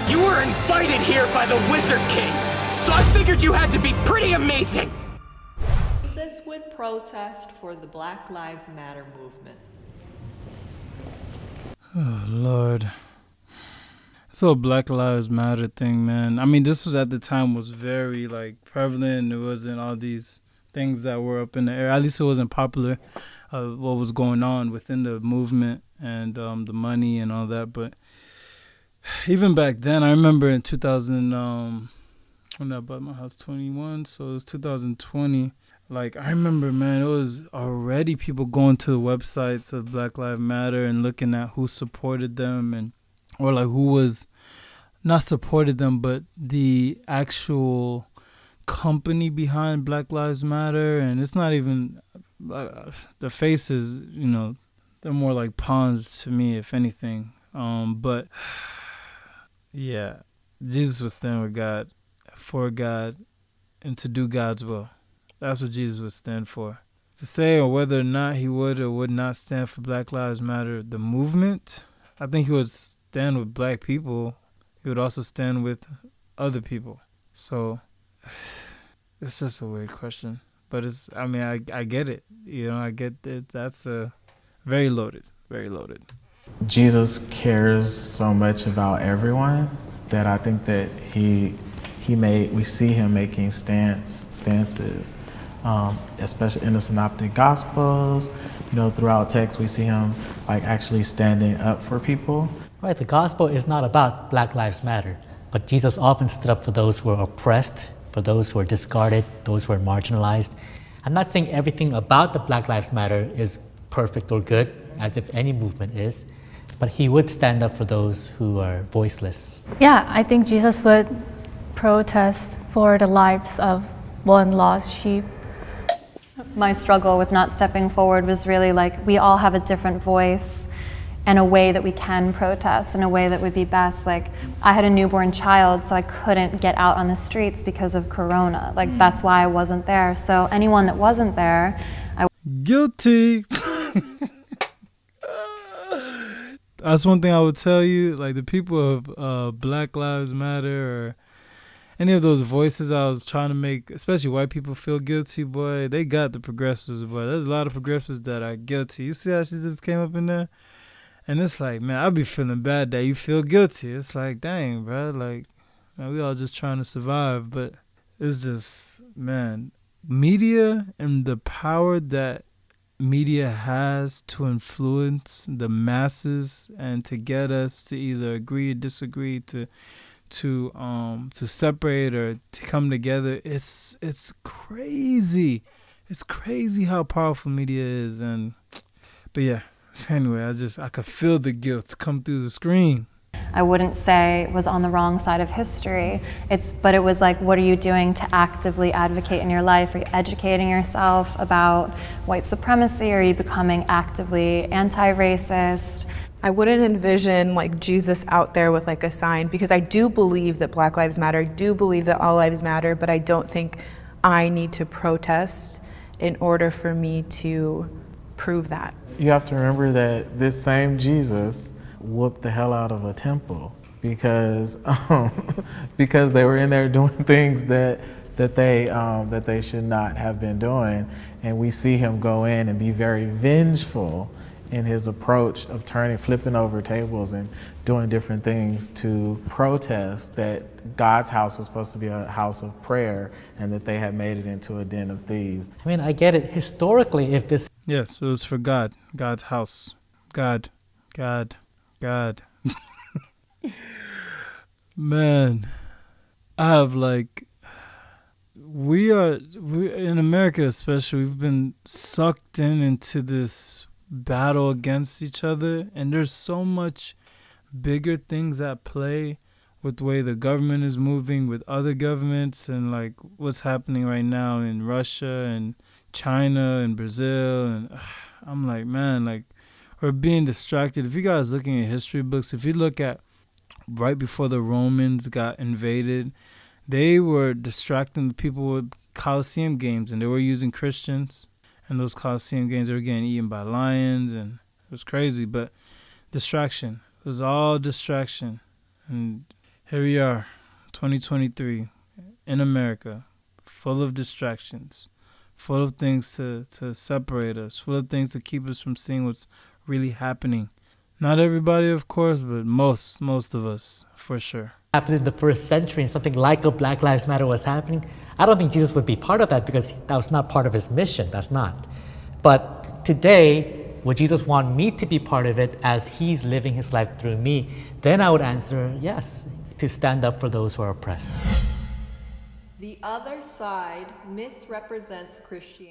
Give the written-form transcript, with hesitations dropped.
You were invited here by the Wizard King, so I figured you had to be pretty amazing. Jesus would protest for the Black Lives Matter movement. Oh, Lord. This whole Black Lives Matter thing, man. I mean, this was at the time was very, like, prevalent. It wasn't all these things that were up in the air. At least it wasn't popular, what was going on within the movement and the money and all that. But even back then, I remember in 2000, when I bought my house, 21, so it was 2020. Like, I remember, man, it was already people going to the websites of Black Lives Matter and looking at who supported them and, or like who was not supported them, but the actual company behind Black Lives Matter. And it's not even, the faces, you know, they're more like pawns to me, if anything. But yeah, Jesus was standing with God, for God, and to do God's will. That's what Jesus would stand for. To say or whether or not he would or would not stand for Black Lives Matter, the movement, I think he would stand with black people. He would also stand with other people. So it's just a weird question. But it's, I mean, I get it. You know, I get it. That's a very loaded, very loaded. Jesus cares so much about everyone that I think that we see him making stances, especially in the Synoptic Gospels. You know, throughout text, we see him like actually standing up for people. Right, the gospel is not about Black Lives Matter, but Jesus often stood up for those who are oppressed, for those who are discarded, those who are marginalized. I'm not saying everything about the Black Lives Matter is perfect or good, as if any movement is, but he would stand up for those who are voiceless. Yeah, I think Jesus would protest for the lives of one lost sheep. My struggle with not stepping forward was really like, we all have a different voice and a way that we can protest in a way that would be best. Like, I had a newborn child, so I couldn't get out on the streets because of Corona. Like, that's why I wasn't there. So anyone that wasn't there, Guilty. That's one thing I would tell you, like the people of Black Lives Matter or any of those voices I was trying to make, especially white people, feel guilty, boy, they got the progressives, boy. There's a lot of progressives that are guilty. You see how she just came up in there? And it's like, man, I'd be feeling bad that you feel guilty. It's like, dang, bro, like, man, we all just trying to survive. But it's just, man, media and the power that media has to influence the masses and to get us to either agree or disagree, to separate or to come together. It's crazy. It's crazy how powerful media is. But yeah, anyway, I could feel the guilt come through the screen. I wouldn't say was on the wrong side of history. But it was like, what are you doing to actively advocate in your life? Are you educating yourself about white supremacy? Are you becoming actively anti-racist? I wouldn't envision like Jesus out there with like a sign, because I do believe that Black Lives Matter, I do believe that all lives matter, but I don't think I need to protest in order for me to prove that. You have to remember that this same Jesus whooped the hell out of a temple because they were in there doing things that they should not have been doing, and we see him go in and be very vengeful in his approach of flipping over tables and doing different things to protest that God's house was supposed to be a house of prayer and that they had made it into a den of thieves. I mean, I get it. Historically, if this... Yes, it was for God. God's house. God. Man, I have like... We in America especially, we've been sucked into this battle against each other, and there's so much bigger things at play with the way the government is moving with other governments, and like what's happening right now in Russia and China and Brazil, and I'm like, man, like we're being distracted. If you guys looking at history books, if you look at right before the Romans got invaded, they were distracting the people with Colosseum games, and they were using Christians. And those Colosseum games, they were getting eaten by lions, and it was crazy. But distraction. It was all distraction. And Here we are, 2023, in America, full of distractions, full of things to separate us, full of things to keep us from seeing what's really happening. Not everybody, of course, but most of us, for sure. Happened in the first century and something like a Black Lives Matter was happening, I don't think Jesus would be part of that because that was not part of his mission. That's not. But today, would Jesus want me to be part of it as he's living his life through me? Then I would answer yes, to stand up for those who are oppressed. The other side misrepresents Christianity.